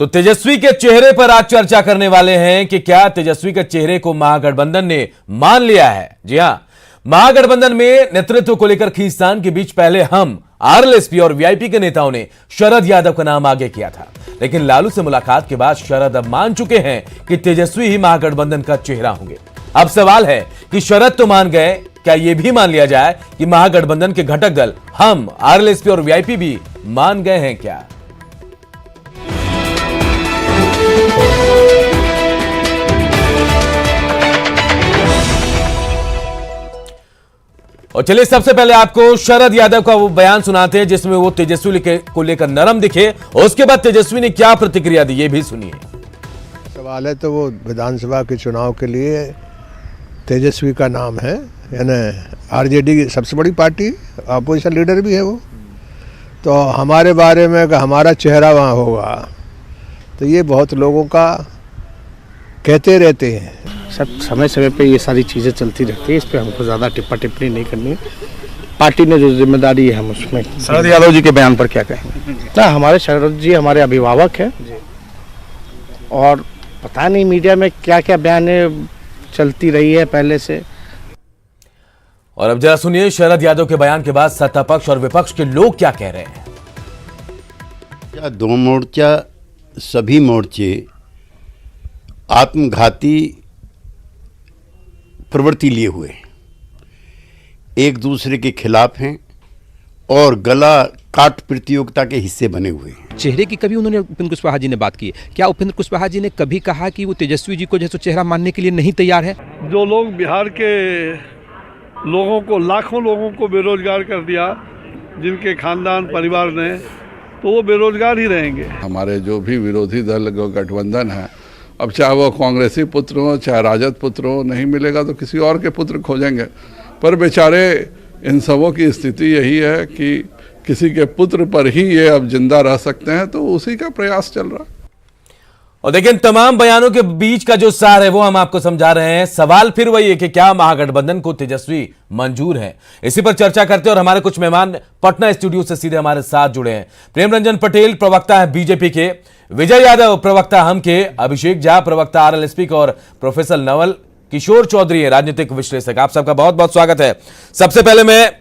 तो तेजस्वी के चेहरे पर आज चर्चा करने वाले हैं कि क्या तेजस्वी के चेहरे को महागठबंधन ने मान लिया है। जी हां, महागठबंधन में नेतृत्व को लेकर खींचतान के बीच पहले हम आरएलएसपी और वीआईपी के नेताओं ने शरद यादव का नाम आगे किया था, लेकिन लालू से मुलाकात के बाद शरद अब मान चुके हैं कि तेजस्वी ही महागठबंधन का चेहरा होंगे। अब सवाल है कि शरद तो मान गए, क्या यह भी मान लिया जाए कि महागठबंधन के घटक दल हम आरएलएसपी और वीआईपी भी मान गए हैं क्या? और चलिए सबसे पहले आपको शरद यादव का वो बयान सुनाते हैं जिसमें वो तेजस्वी को लेकर नरम दिखे, और उसके बाद तेजस्वी ने क्या प्रतिक्रिया दी ये भी सुनिए। सवाल है तो वो विधानसभा के चुनाव के लिए तेजस्वी का नाम है, यानी आरजेडी की सबसे बड़ी पार्टी, अपोजिशन लीडर भी है वो, तो हमारे बारे में अगर हमारा चेहरा वहाँ होगा तो ये बहुत लोगों का कहते रहते हैं। सब समय समय पे ये सारी चीज़ें चलती रहती है, इस पर हमको ज़्यादा टिप्पा टिप्पणी नहीं करनी। पार्टी ने जो जिम्मेदारी है हम उसमें। शरद यादव जी के बयान पर क्या कहेंगे? ना, हमारे शरद जी हमारे अभिभावक हैं और पता नहीं मीडिया में क्या क्या बयान चलती रही है पहले से। और अब जरा सुनिए शरद यादव के बयान के बाद सत्ता पक्ष और विपक्ष के लोग क्या कह रहे हैं। क्या दो मोर्चा सभी मोर्चे आत्मघाती प्रवृत्ति लिए हुए हैं, एक दूसरे के खिलाफ हैं और गला काट प्रतियोगिता के हिस्से बने हुए हैं। चेहरे की कभी उन्होंने उपेंद्र कुशवाहा जी ने बात की, क्या उपेंद्र कुशवाहा जी ने कभी कहा कि वो तेजस्वी जी को जैसे चेहरा मानने के लिए नहीं तैयार है? जो लोग बिहार के लोगों को, लाखों लोगों को बेरोजगार कर दिया, जिनके खानदान परिवार ने, तो वो बेरोजगार ही रहेंगे। हमारे जो भी विरोधी दल गठबंधन है, अब चाहे वो कांग्रेसी पुत्र हो चाहे राजद पुत्र हो, नहीं मिलेगा तो किसी और के पुत्र खोजेंगे। पर बेचारे इन सबों की स्थिति यही है कि किसी के पुत्र पर ही ये अब जिंदा रह सकते हैं, तो उसी का प्रयास चल रहा है। और देखिए तमाम बयानों के बीच का जो सार है वो हम आपको समझा रहे हैं। सवाल फिर वही है कि क्या महागठबंधन को तेजस्वी मंजूर है। इसी पर चर्चा करते हैं और हमारे कुछ मेहमान पटना स्टूडियो से सीधे हमारे साथ जुड़े हैं। प्रेम रंजन पटेल प्रवक्ता है बीजेपी के, विजय यादव प्रवक्ता हम के, अभिषेक झा प्रवक्ता आरएलएसपी के और प्रोफेसर नवल किशोर चौधरी है राजनीतिक विश्लेषक। आप सबका बहुत बहुत स्वागत है। सबसे पहले मैं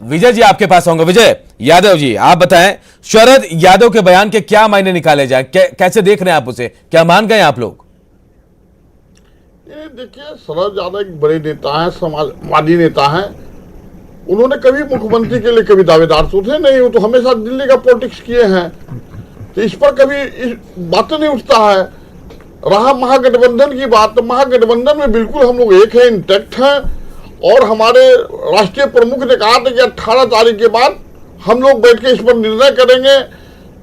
विजय जी आपके पास आऊंगा। विजय यादव जी, आप बताएं शरद यादव के बयान के क्या मायने निकाले जाए, कैसे देख रहे हैं आप उसे, क्या मान गए आप लोग? ये देखिए, शरद यादव एक बड़े नेता है, समाजवादी नेता है। उन्होंने कभी मुख्यमंत्री के लिए कभी दावेदार तो थे नहीं, वो तो हमेशा दिल्ली का पॉलिटिक्स किए हैं, तो इस पर कभी इस बात नहीं उठता है। रहा महागठबंधन की बात, तो महागठबंधन में बिल्कुल हम लोग एक है, इंटैक्ट हैं, और हमारे राष्ट्रीय प्रमुख ने कहा था कि 18 तारीख के बाद हम लोग बैठ के इस पर निर्णय करेंगे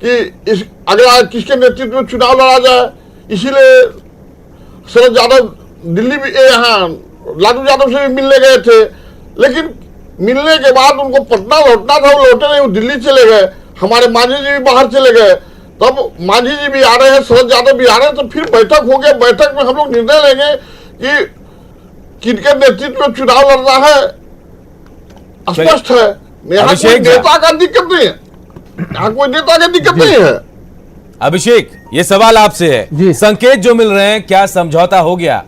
कि इस अगला किसके नेतृत्व में चुनाव लड़ा जाए। इसीलिए शरद यादव दिल्ली भी यहाँ लालू यादव से भी मिलने गए थे, लेकिन मिलने के बाद उनको पटना लौटना था, वो लौटे नहीं, वो दिल्ली चले गए। हमारे मांझी जी भी बाहर चले गए, तब मांझी जी भी आ रहे हैं, शरद यादव भी आ रहे हैं, तो फिर बैठक हो गया। बैठक में हम लोग निर्णय लेंगे कि किनके नेतृत्व में चुनाव लड़ रहा है, स्पष्ट है। यहाँ कोई नेता का दिक्कत नहीं है, यहाँ कोई नेता का दिक्कत नहीं है। अभिषेक, ये सवाल आपसे है, संकेत जो मिल रहे हैं, क्या समझौता हो गया?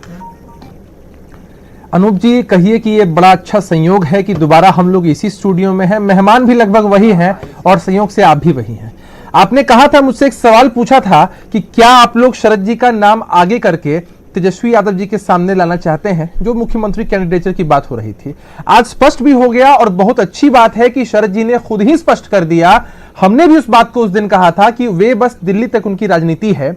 अनूप जी, कहिए कि ये बड़ा अच्छा संयोग है कि दोबारा हम लोग इसी स्टूडियो में हैं, मेहमान भी लगभग वही हैं और संयोग से आप भी वही हैं। आपने कहा था, मुझसे एक सवाल पूछा था कि क्या आप लोग शरद जी का नाम आगे करके तेजस्वी यादव जी के सामने लाना चाहते हैं, जो मुख्यमंत्री कैंडिडेचर की बात हो रही थी। आज स्पष्ट भी हो गया और बहुत अच्छी बात है कि शरद जी ने खुद ही स्पष्ट कर दिया। हमने भी उस बात को उस दिन कहा था कि वे बस दिल्ली तक उनकी राजनीति है,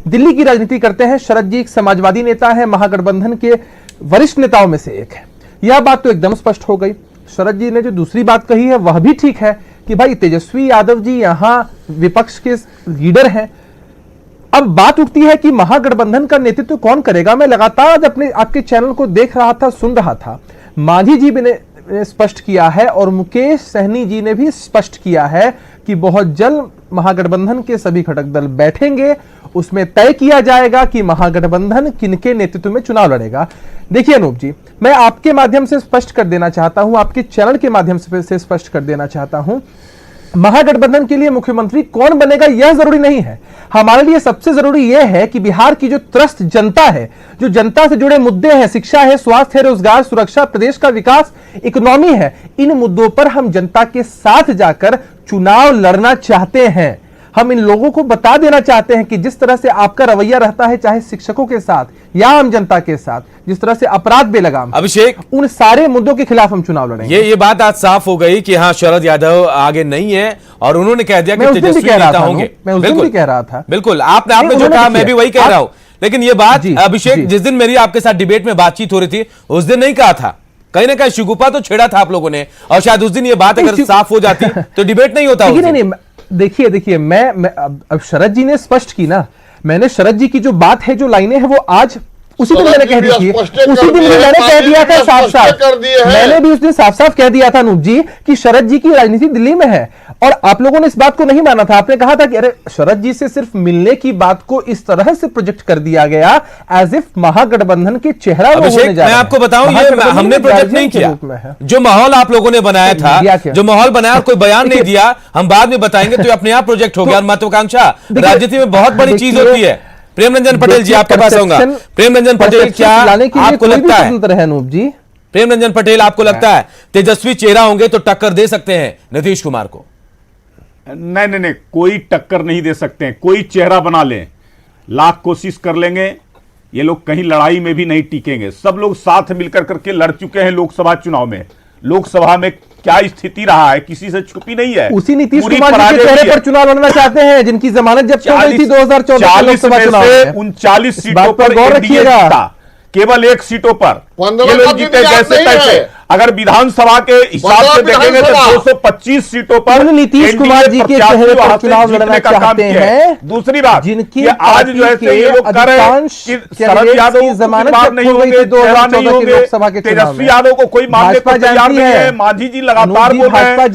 दिल्ली की राजनीति करते हैं। शरद जी एक समाजवादी नेता है, महागठबंधन के वरिष्ठ नेताओं में से एक है। यह बात तो एकदम स्पष्ट हो गई। शरद जी ने जो दूसरी बात कही है वह भी ठीक है कि भाई तेजस्वी यादव जी यहां विपक्ष के लीडर हैं। अब बात उठती है कि महागठबंधन का नेतृत्व कौन करेगा। मैं लगातार अपने आपके चैनल को देख रहा था, सुन रहा था। मांझी जी ने स्पष्ट किया है और मुकेश सहनी जी ने भी स्पष्ट किया है कि बहुत जल्द महागठबंधन के सभी घटक दल बैठेंगे, उसमें तय किया जाएगा कि महागठबंधन किनके नेतृत्व में चुनाव लड़ेगा। देखिए अनूप जी, मैं आपके माध्यम से स्पष्ट कर देना चाहता हूं, आपके चैनल के माध्यम से स्पष्ट कर देना चाहता हूं, महागठबंधन के लिए मुख्यमंत्री कौन बनेगा यह जरूरी नहीं है। हमारे लिए सबसे जरूरी यह है कि बिहार की जो त्रस्त जनता है, जो जनता से जुड़े मुद्दे हैं, शिक्षा है, स्वास्थ्य है, रोजगार, सुरक्षा, प्रदेश का विकास, इकोनॉमी है, इन मुद्दों पर हम जनता के साथ जाकर चुनाव लड़ना चाहते हैं। हम इन लोगों को बता देना चाहते हैं कि जिस तरह से आपका रवैया रहता है, चाहे शिक्षकों के साथ या आम जनता के साथ, जिस तरह से अपराध बेलगाम, अभिषेक, उन सारे मुद्दों के खिलाफ हम चुनाव लड़ेंगे। ये बात आज साफ हो गई कि हाँ, शरद यादव आगे नहीं है और उन्होंने कह दिया कि तेजस्वी नेता होंगे। मैं उस दिन भी कह रहा था। बिल्कुल, आपने जो कहा मैं भी वही कह रहा हूं, लेकिन ये बात अभिषेक, जिस दिन मेरी आपके साथ डिबेट में बातचीत हो रही थी, उस दिन नहीं कहा था। कहीं ना कहीं शिगुफा तो छेड़ा था आप लोगों ने, और शायद उस दिन ये बात अगर साफ हो जाती तो डिबेट नहीं होता। नहीं, देखिए मैं अब शरद जी ने स्पष्ट की ना, मैंने शरद जी की जो बात है, जो लाइनें हैं, वो आज उसी दिन मैंने कह दी थी, उसी दिन मैंने कह दिया था साफ साफ, मैंने भी उस दिन साफ साफ कह दिया था अनूप जी कि शरद जी की राजनीति दिल्ली में है, और आप लोगों ने इस बात को नहीं माना था। आपने कहा था कि अरे शरद जी से सिर्फ मिलने की बात को इस तरह से प्रोजेक्ट कर दिया गया एज इफ महागठबंधन के चेहरा वो होने जा रहा है। मैं आपको बताऊं, ये हमने प्रोजेक्ट नहीं किया, जो माहौल आप लोगों ने बनाया था, जो माहौल बनाया, कोई बयान नहीं दिया, हम बाद में बताएंगे, तो अपने आप प्रोजेक्ट हो गया। महत्वाकांक्षा राजनीति में बहुत बड़ी चीज होती है। प्रेम रंजन पटेल जी, आपके पास आऊंगा। प्रेम रंजन पटेल, क्या आपको लगता है, अनूप जी, प्रेम रंजन पटेल, आपको लगता है तेजस्वी चेहरा होंगे तो टक्कर दे सकते हैं नीतीश कुमार को? नहीं, कोई टक्कर नहीं दे सकते हैं। कोई चेहरा बना लें, लाख कोशिश कर लेंगे, ये लोग कहीं लड़ाई में भी नहीं टिकेंगे। सब लोग साथ मिलकर करके लड़ चुके हैं लोकसभा चुनाव में। लोकसभा में क्या स्थिति रहा है, किसी से छुपी नहीं है। उसी नीतीश कुमार जी के चेहरे पर चुनाव लड़ना चाहते हैं, जिनकी जमानत जब्त हो गई थी 2014 लोकसभा चुनाव में। 39 सीटों पर गौर रखिएगा, केवल 1 सीटों पर ये लोग जीते जैसे तैसे। अगर विधानसभा के हिसाब से देखेंगे तो 225 सीटों पर नीतीश कुमार जी के चेहरे पर चुनाव लड़ना चाहते हैं। दूसरी बात, जिनकी आज जो है ये लोग कर रहे हैं कि शरद यादव की जमानत नहीं होंगे, लोकसभा के तेजस्वी यादव को कोई मानने को तैयार नहीं है। मांझी जी लगातार बोल रहे हैं,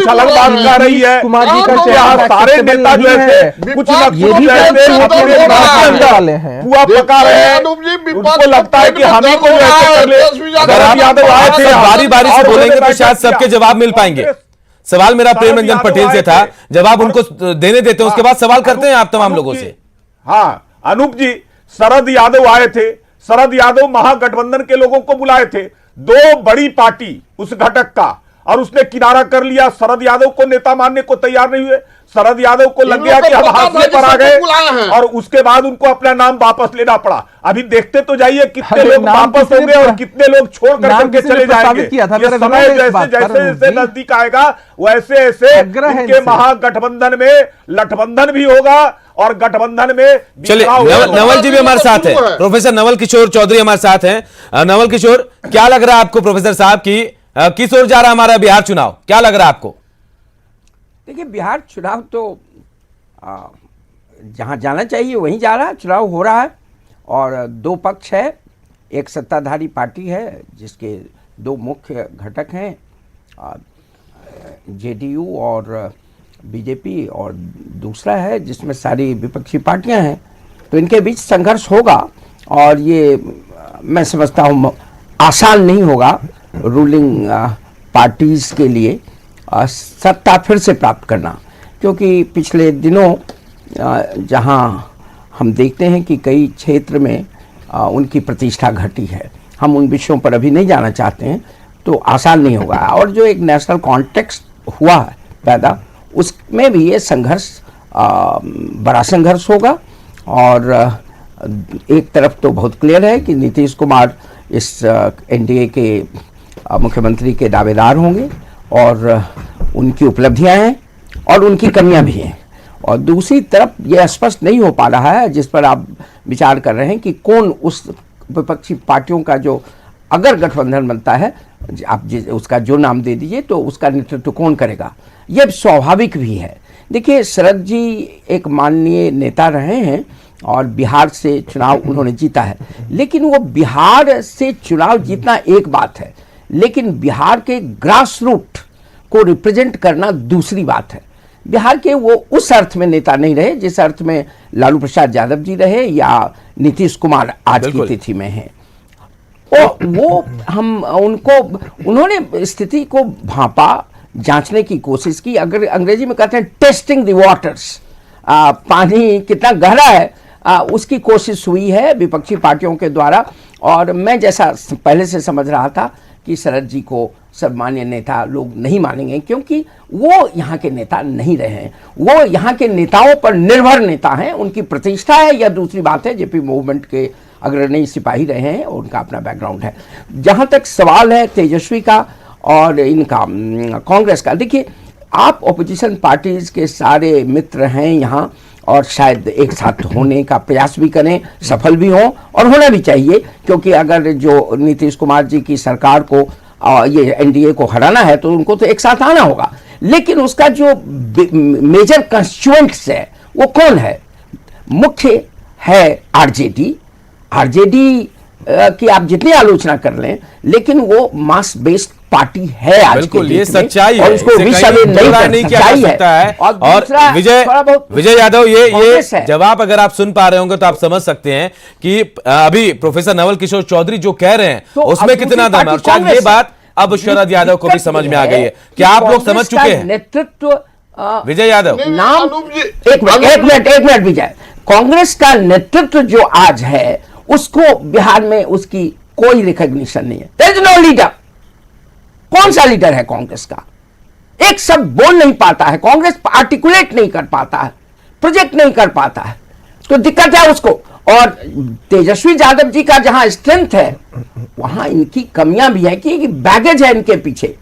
छलक बात कर रही है कुमार जी का चेहरा। सारे नेता जो है कुछ न कुछ हुआ पका रहे हैं, उनको लगता है कि हमें को शरद यादव बारी बारी से बोलेंगे तो शायद सबके जवाब मिल पाएंगे। सवाल मेरा प्रेम रंजन पटेल से था, जवाब उनको देने देते हैं, उसके बाद सवाल करते हैं आप तमाम लोगों से। हाँ अनूप जी, शरद यादव आए थे, शरद यादव महागठबंधन के लोगों को बुलाए थे, 2 बड़ी पार्टी उस घटक का, और उसने किनारा कर लिया। शरद यादव को नेता मानने को तैयार नहीं हुए। शरद यादव को लग गया कि हम हाथ पर आ गए, और उसके बाद उनको अपना नाम वापस लेना पड़ा। अभी देखते तो जाइए कितने लोग वापस होंगे और कितने लोग छोड़ करके चले जाएंगे। ये समय जैसे जैसे नजदीक आएगा वैसे ऐसे उनके महागठबंधन में लठबंधन भी होगा, और गठबंधन में चलिए नवल जी भी हमारे साथ हैं, प्रोफेसर नवल किशोर चौधरी हमारे साथ हैं। नवल किशोर, क्या लग रहा है आपको प्रोफेसर साहब की किस ओर जा रहा है हमारा बिहार चुनाव, क्या लग रहा है आपको? देखिए, बिहार चुनाव तो जहां जाना चाहिए वहीं जा रहा है, चुनाव हो रहा है, और 2 पक्ष है। एक सत्ताधारी पार्टी है जिसके 2 मुख्य घटक हैं, जेडीयू और बीजेपी, और दूसरा है जिसमें सारी विपक्षी पार्टियां हैं। तो इनके बीच संघर्ष होगा, और ये मैं समझता हूँ आसान नहीं होगा रूलिंग पार्टीज के लिए सत्ता फिर से प्राप्त करना, क्योंकि पिछले दिनों जहां हम देखते हैं कि कई क्षेत्र में उनकी प्रतिष्ठा घटी है, हम उन विषयों पर अभी नहीं जाना चाहते हैं, तो आसान नहीं होगा। और जो एक नेशनल कॉन्टेक्स्ट हुआ है पैदा, उसमें भी ये संघर्ष बड़ा संघर्ष होगा। और एक तरफ तो बहुत क्लियर है कि नीतीश कुमार इस एनडीए के मुख्यमंत्री के दावेदार होंगे, और उनकी उपलब्धियां हैं और उनकी कमियां भी हैं। और दूसरी तरफ यह स्पष्ट नहीं हो पा रहा है, जिस पर आप विचार कर रहे हैं, कि कौन उस विपक्षी पार्टियों का जो अगर गठबंधन बनता है, आप उसका जो नाम दे दीजिए, तो उसका नेतृत्व कौन करेगा। यह स्वाभाविक भी है। देखिए, शरद जी एक माननीय नेता रहे हैं और बिहार से चुनाव उन्होंने जीता है, लेकिन वो बिहार से चुनाव जीतना एक बात है, लेकिन बिहार के ग्रास रूट को रिप्रेजेंट करना दूसरी बात है। बिहार के वो उस अर्थ में नेता नहीं रहे जिस अर्थ में लालू प्रसाद यादव जी रहे या नीतीश कुमार आज की तिथि में हैं। वो हम उनको, उन्होंने स्थिति को भांपा, जांचने की कोशिश की। अगर अंग्रेजी में कहते हैं टेस्टिंग द वाटर्स, पानी कितना गहरा है उसकी कोशिश हुई है विपक्षी पार्टियों के द्वारा। और मैं जैसा पहले से समझ रहा था कि शरद जी को सर्वमान्य नेता लोग नहीं मानेंगे, क्योंकि वो यहाँ के नेता नहीं रहे हैं, वो यहाँ के नेताओं पर निर्भर नेता हैं, उनकी प्रतिष्ठा है या दूसरी बात है जेपी मूवमेंट के अग्रणी सिपाही रहे हैं और उनका अपना बैकग्राउंड है। जहाँ तक सवाल है तेजस्वी का और इनका कांग्रेस का, देखिए आप ऑपोजिशन पार्टीज के सारे मित्र हैं यहाँ और शायद एक साथ होने का प्रयास भी करें, सफल भी हों और होना भी चाहिए, क्योंकि अगर जो नीतीश कुमार जी की सरकार को ये एनडीए को हराना है तो उनको तो एक साथ आना होगा। लेकिन उसका जो मेजर कंस्टिट्यूएंट्स है वो कौन है? मुख्य है आरजेडी। आरजेडी की आप जितनी आलोचना कर लें, लेकिन वो मास बेस्ड पार्टी है आज बिल्कुल, के ये डेट में, सच्चाई और है, उसको इसे नहीं किया जा सकता है। और विजय यादव, ये जवाब अगर आप सुन पा रहे होंगे तो आप समझ सकते हैं कि अभी प्रोफेसर नवल किशोर चौधरी जो कह रहे हैं तो उसमें कितना दम है। और शायद ये बात अब शरद यादव को भी समझ में आ गई है। क्या आप लोग समझ चुके हैं? नेतृत्व विजय यादव, नाम एक मिनट विजय, कांग्रेस का नेतृत्व जो आज है उसको बिहार में उसकी कोई रिकॉग्निशन नहीं है। There is no leader. कौन सा लीडर है कांग्रेस का? एक शब्द बोल नहीं पाता है कांग्रेस, आर्टिकुलेट नहीं कर पाता है, प्रोजेक्ट नहीं कर पाता है, तो दिक्कत है उसको। और तेजस्वी यादव जी का जहां स्ट्रेंथ है वहां इनकी कमियां भी है कि बैगेज है इनके पीछे,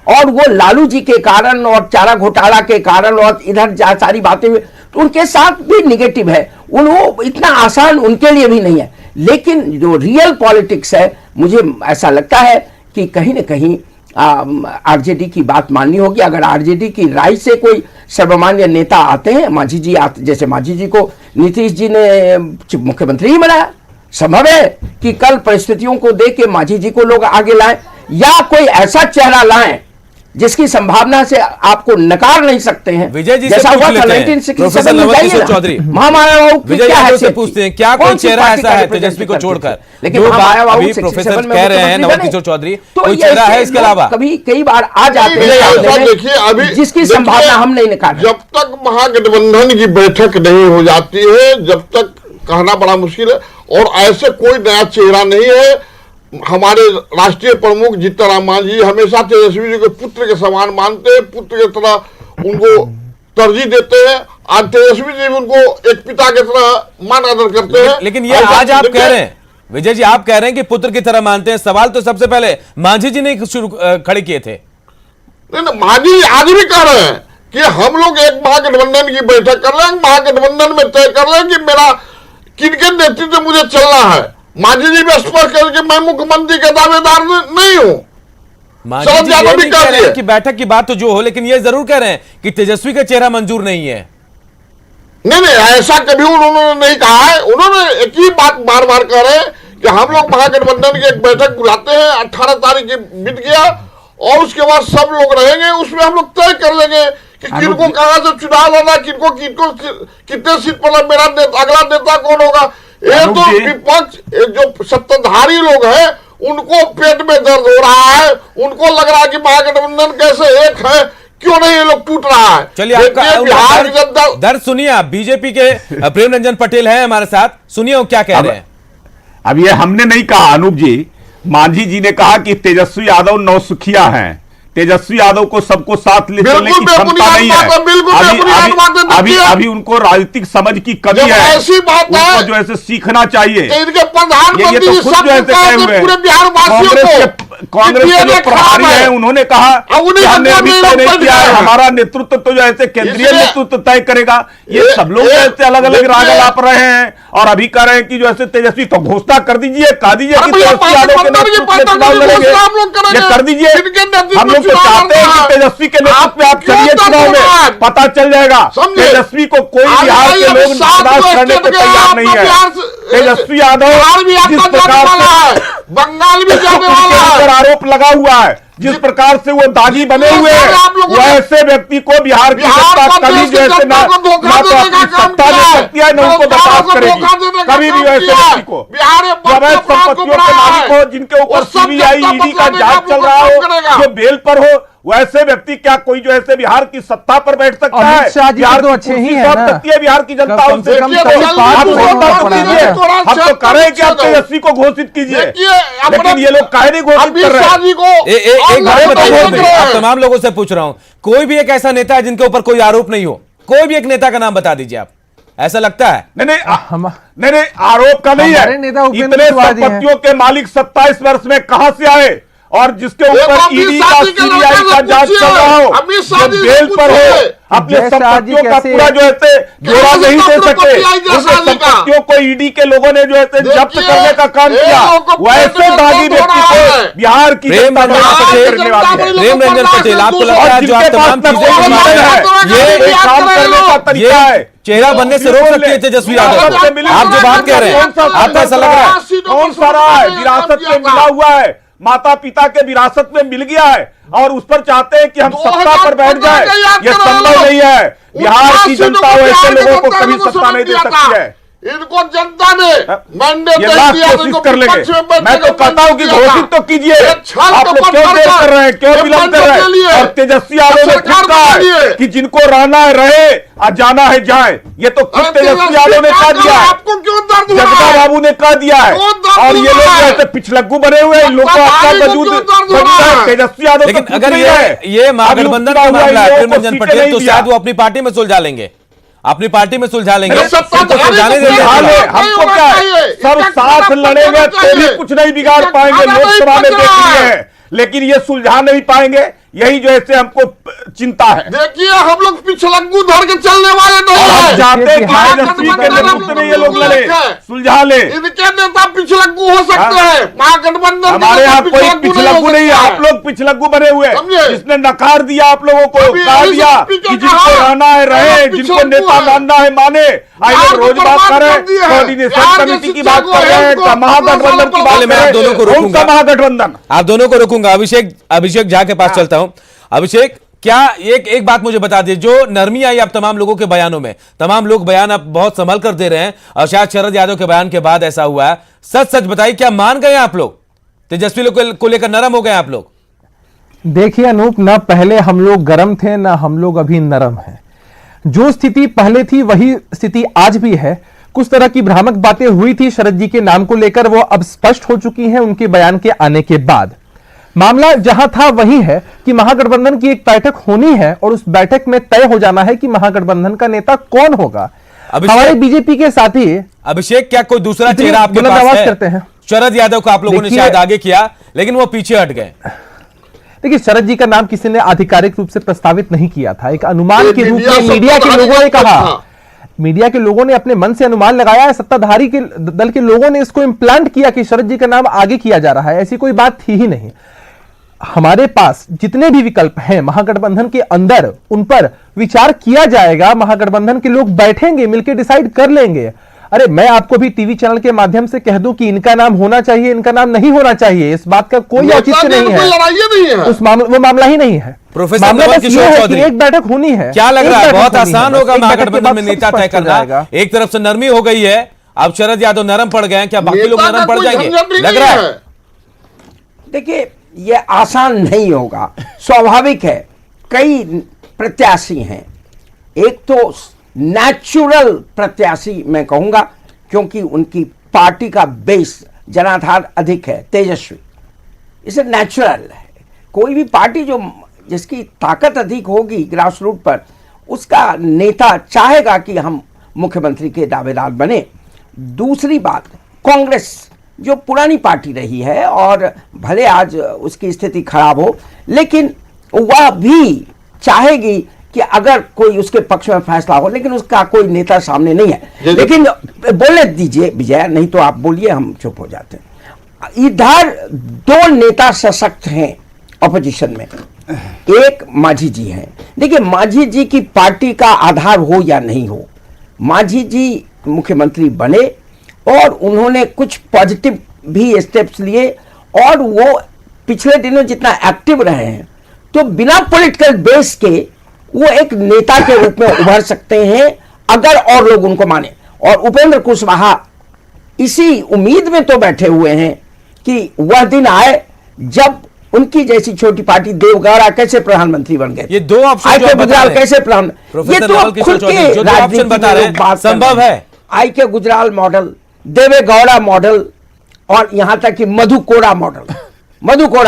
और वो लालू जी के कारण और चारा घोटाला के कारण और इधर सारी बातें हुई तो उनके साथ भी निगेटिव है। वो इतना आसान उनके लिए भी नहीं है। लेकिन जो रियल पॉलिटिक्स है, मुझे ऐसा लगता है कि कहीं ना कहीं आरजेडी की बात माननी होगी। अगर आरजेडी की राय से कोई सर्वमान्य नेता आते हैं, मांझी जी आते, जैसे मांझी जी को नीतीश जी ने मुख्यमंत्री ही बनाया, संभव है कि कल परिस्थितियों को देख के मांझी जी को लोग आगे लाएं, या कोई ऐसा चेहरा लाएं जिसकी संभावना से आपको नकार नहीं सकते हैं। विजय जी जैसा से हुआ पूछ था लेते हैं, 1967 में, जाइए चौधरी महामाया विजय यादव से पूछते हैं, क्या कोई चेहरा ऐसा है तेजस्वी को छोड़कर? लेकिन अभी प्रोफेसर कह रहे हैं नवल किशोर चौधरी, कोई चेहरा है इसके अलावा? कभी कई बार आ जाते हैं, देखिए अभी जिसकी संभावना हम नहीं निकाल। जब तक महागठबंधन की बैठक नहीं हो जाती है, जब तक कहना बड़ा मुश्किल है। और ऐसे कोई नया चेहरा नहीं है। हमारे राष्ट्रीय प्रमुख जीतनराम मांझी हमेशा तेजस्वी जी को पुत्र के समान मानते हैं, पुत्र की तरह उनको तरजीह देते हैं। आज तेजस्वी जी उनको एक पिता की तरह मान आदर करते हैं। लेकिन ये आज आप कह रहे हैं विजय जी, आप कह रहे हैं कि पुत्र की तरह मानते हैं। सवाल तो सबसे पहले मांझी जी ने शुरू खड़े किए थे। नहीं, मांझी आज भी कह रहे हैं कि हम लोग एक महागठबंधन की बैठक कर रहे हैं, महागठबंधन में तय कर रहे हैं कि मेरा किनके नेतृत्व मुझे चलना है। मांझी जी भी स्पष्ट करके मैं मुख्यमंत्री के दावेदार नहीं हूं। शरद यादव भी कह रहे हैं कि बैठक की बात तो जो हो, लेकिन ये जरूर कह रहे हैं कि तेजस्वी का चेहरा मंजूर नहीं है। नहीं, ऐसा कभी उन्होंने नहीं कहा है। उन्होंने एक ही बात बार बार कह रहे हैं कि हम लोग महागठबंधन की एक बैठक बुलाते हैं, 18 तारीख बीत गया और उसके बाद सब लोग रहेंगे, उसमें हम लोग तय कर लेंगे कि किनको कहां से चुनाव लड़ना, किनको कितने सीट पर मेरा अगला नेता कौन होगा। ये तो विपक्ष जो सत्ताधारी लोग हैं उनको पेट में दर्द हो रहा है, उनको लग रहा है कि महागठबंधन कैसे एक है, क्यों नहीं ये लोग टूट रहा है। चलिए बिहार की जनता दर्द सुनिए। आप बीजेपी के प्रेम रंजन पटेल हैं हमारे साथ, सुनिए वो क्या कह रहे हैं। अब ये हमने नहीं कहा अनूप जी, मांझी जी ने कहा कि तेजस्वी यादव नौसुखिया हैं, तेजस्वी यादव को सबको साथ ले चलने की क्षमता नहीं है। अभी उनको राजनीतिक समझ की कमी है, ऐसी बात उनको जो ऐसे सीखना चाहिए। इनके प्रधानमंत्री तो खुद जो ऐसे कहे हुए हैं, कांग्रेस के जो प्रभारी हैं उन्होंने कहा कि हमने अभी तय नहीं किया है, हमारा नेतृत्व तो जो ऐसे केंद्रीय नेतृत्व तय करेगा। ये सब लोग ऐसे अलग अलग राग लाप रहे हैं और अभी कह रहे हैं कि जो ऐसे तेजस्वी, तो घोषणा कर दीजिए, कह दीजिए कि तेजस्वी यादव के नेतृत्व में चुनाव लड़ेंगे, ये कर दीजिए। हम लोग तो चाहते हैं कि तेजस्वी के नेतृत्व में आप चलिए चुनाव में, पता चल जाएगा। तेजस्वी को कोई बिहार के लोग बर्दाश्त करने को तैयार नहीं है। तेजस्वी यादव जिस प्रकार से बंगाल भी जाने वाला है, आरोप लगा हुआ है, जिस प्रकार से वो दागी बने हुए हैं, वो ऐसे व्यक्ति को बिहार की जनता कभी जो है सत्ता दे सकती है सीबीआई न उनको बर्दाश्त करेगी कभी भी वैसे व्यक्ति को जो अवैध संपत्तियों के मालिक हो, जिनके ऊपर सीबीआई ईडी का जांच चल रहा हो, जो बेल पर हो, वैसे व्यक्ति क्या कोई जो ऐसे बिहार की सत्ता पर बैठ सकता है? बिहार तो अच्छे ही है ना, सकती है बिहार की जनता उनसे। हम तो कह रहे हैं कि आप तेजस्वी को घोषित कीजिए, लेकिन ये लोग काहे नहीं घोषित कर रहे हैं? एक बात बताइए, आप तमाम लोगों से पूछ रहा हूं, कोई भी एक ऐसा नेता है जिनके ऊपर कोई आरोप नहीं हो? कोई भी एक नेता का नाम बता दीजिए आप, ऐसा लगता है? नहीं, आरोप का नहीं है। इतने संपत्तियों के मालिक 27 वर्ष में कहां से आए? और जिसके ऊपर ईडी का सीबीआई का जांच चल रहा हो, जो बेल पर हो, अपने संपत्तियों का पूरा जो है ब्यौरा नहीं दे सके, उन संपत्तियों को ईडी के लोगों ने जो है जब्त करने का काम किया, वैसे दागी व्यक्ति को बिहार की प्रेम रंजन पटेल, आपको लगता है जो आप तमाम चीजें ये काम करने का तरीका है? चेहरा बनने से रोक सकते हैं तेजस्वी यादव? आप जो बात कह रहे हैं, आपको ऐसा लग रहा है? कौन सा रहा है? विरासत में मिला हुआ है, माता पिता के विरासत में मिल गया है, और उस पर चाहते हैं कि हम सत्ता पर बैठ जाए। ये संभव नहीं है। बिहार की जनता वैसे लोगों को कभी सत्ता नहीं दे सकती है। इनको जनता ने मैंडेट दिया, कोशिश कर लेंगे। मैं तो कहता हूं कि घोषित तो कीजिए। आप लोग क्यों देर कर रहे हैं, क्यों विलंब कर रहे हैं? और तेजस्वी यादव ने खुद कहा है कि जिनको रहना है रहे और जाना है जाए। ये तो खुद तेजस्वी यादव ने कहा दिया है, आपको क्यों दर्द जगदा बाबू ने कहा दिया है, और ये लोग ऐसे पिछलग्गू बने हुए हैं। इन लोगों को आपका वजूद तेजस्वी यादव। लेकिन अगर ये महागठबंधन का मामला है प्रेम रंजन पटेल, तो शायद वो अपनी पार्टी में सुलझा लेंगे, अपनी पार्टी में सुलझा लेंगे। सुलझाने देंगे। हमको क्या है, सब साथ लड़ेंगे तो भी कुछ नहीं बिगाड़ पाएंगे। लोकसभा में देख लिए हैं, लेकिन ये सुलझा नहीं पाएंगे। यही जो ऐसे हमको चिंता है। देखिए, हम लोग पिछलग्गू धर के चलने वाले नहीं हैं। चाहते हैं कि तेजस्वी के नेतृत्व में ये लोग लड़े, सुलझा ले। इनके नेता पिछलग्गू हो सकते हैं, महागठबंधन हमारे यहाँ कोई पिछलग्गू नहीं है। आप लोग पिछलग्गू बने हुए हैं, जिसने नकार दिया आप लोगों को, कहा दिया कि जिनको रहना है रहे, जिनको नेता मानना है माने। आई लोग रोज बात कर रहे हैं, कोऑर्डिनेशन कमेटी की बात कर रहे हैं, महागठबंधन की बात। मैं आप दोनों को रोकूंगा, महागठबंधन आप दोनों को रोकूंगा। अभिषेक झा के पास चलता हूं। अभिषेक, क्या एक बात मुझे बता दीजिए, जो नरमी आई आप तमाम लोगों के बयानों में, तमाम लोग बयान आप बहुत संभल कर दे रहे हैं, और शायद शरद यादव के बयान के बाद ऐसा हुआ है। सच बताइए, क्या मान गए आप लोग? तेजस्वी को लेकर नरम हो गए आप लोग? देखिए अनूप, ना पहले हम लोग गर्म थे, ना हम लोग अभी नरम हैं। जो स्थिति पहले थी वही स्थिति आज भी है। कुछ तरह की भ्रामक बातें हुई थी शरद जी के नाम को लेकर, वो अब स्पष्ट हो चुकी हैं उनके बयान के आने के बाद। मामला जहां था वही है कि महागठबंधन की एक बैठक होनी है, और उस बैठक में तय हो जाना है कि महागठबंधन का नेता कौन होगा। हमारे बीजेपी के साथी अभिषेक, क्या कोई दूसरा चेहरा आपके पास है? करते हैं शरद यादव को आप लोगों ने शायद आगे किया, लेकिन वो पीछे हट गए। देखिए, शरद जी का नाम किसी ने आधिकारिक रूप से प्रस्तावित नहीं किया था। एक अनुमान के रूप में मीडिया के लोगों ने कहा, मीडिया के लोगों ने अपने मन से अनुमान लगाया है, सत्ताधारी के दल के लोगों ने इसको इम्प्लांट किया कि शरद जी का नाम आगे किया जा रहा है। ऐसी कोई बात थी ही नहीं। हमारे पास जितने भी विकल्प हैं महागठबंधन के अंदर, उन पर विचार किया जाएगा। महागठबंधन के लोग बैठेंगे, मिलकर डिसाइड कर लेंगे। अरे, मैं आपको भी टीवी चैनल के माध्यम से कह दूं कि इनका नाम होना चाहिए, इनका नाम नहीं होना चाहिए, इस बात का कोई औचित्य नहीं है। उस वो मामला ही नहीं है। प्रोफेसर नवल किशोर चौधरी, एक बैठक होनी है। क्या लग रहा है, बहुत आसान होगा महागठबंधन में नेता तय करना? एक तरफ से नरमी हो गई है, अब शरद यादव नरम पड़ गए हैं, क्या बाकी लोग नरम पड़ जाएंगे? लग रहा है? देखिए, ये आसान नहीं होगा, स्वाभाविक है। कई प्रत्याशी हैं, एक तो नेचुरल प्रत्याशी मैं कहूंगा, क्योंकि उनकी पार्टी का बेस जनाधार अधिक है, तेजस्वी, इसे नेचुरल है। कोई भी पार्टी जिसकी ताकत अधिक होगी ग्रास रूट पर, उसका नेता चाहेगा कि हम मुख्यमंत्री के दावेदार बने। दूसरी बात, कांग्रेस जो पुरानी पार्टी रही है, और भले आज उसकी स्थिति खराब हो, लेकिन वह भी चाहेगी कि अगर कोई उसके पक्ष में फैसला हो, लेकिन उसका कोई नेता सामने नहीं है। लेकिन बोलने दीजिए विजय, नहीं तो आप बोलिए, हम चुप हो जाते हैं। इधर दो नेता सशक्त हैं अपोजिशन में, एक मांझी जी हैं। देखिए, मांझी जी की पार्टी का आधार हो या नहीं हो, मांझी जी मुख्यमंत्री बने और उन्होंने कुछ पॉजिटिव भी स्टेप्स लिए, और वो पिछले दिनों जितना एक्टिव रहे हैं, तो बिना पॉलिटिकल बेस के वो एक नेता के रूप में उभर सकते हैं, अगर और लोग उनको माने। और उपेंद्र कुशवाहा इसी उम्मीद में तो बैठे हुए हैं कि वह दिन आए जब उनकी जैसी छोटी पार्टी देवगौड़ा कैसे प्रधानमंत्री बन गए, ये दो ऑप्शन आई जो के आप बता गुजराल रहे हैं, कैसे प्रधानमंत्री, ये प्रोफेसर तो नवल किशोर खुद चौधरी के जो ऑप्शन राजनीति बता में रहे लोग हैं बात कर संभव रहे हैं। है। आई के गुजराल मॉडल, देवेगौड़ा मॉडल और यहां तक कि मधु कोड़ा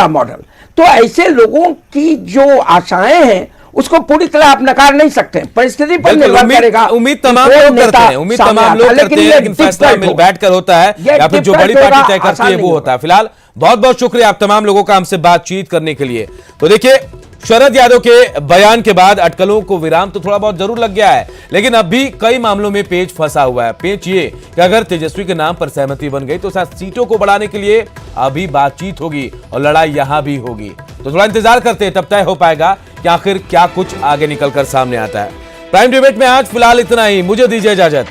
मॉडल, तो ऐसे लोगों की जो आशाएं हैं उसको पूरी तरह आप नकार नहीं सकते, परिस्थिति पर निर्भर करेगा। उम्मीद तमाम लोग करते हैं, उम्मीद तमाम लोग करते हैं, लेकिन फैसला मिल बैठकर होता है या फिर जो बड़ी पार्टी तय करती है वो होता है। फिलहाल बहुत बहुत शुक्रिया आप तमाम लोगों का हमसे बातचीत करने के लिए। तो देखिए, शरद यादव के बयान के बाद अटकलों को विराम तो थोड़ा बहुत जरूर लग गया है, लेकिन अब भी कई मामलों में पेच फंसा हुआ है। पेच ये कि अगर तेजस्वी के नाम पर सहमति बन गई तो शायद सीटों को बढ़ाने के लिए अभी बातचीत होगी और लड़ाई यहां भी होगी। तो थोड़ा इंतजार करते हैं, तब तय हो पाएगा कि आखिर क्या कुछ आगे निकलकर सामने आता है। प्राइम डिबेट में आज फिलहाल इतना ही, मुझे दीजिए इजाजत।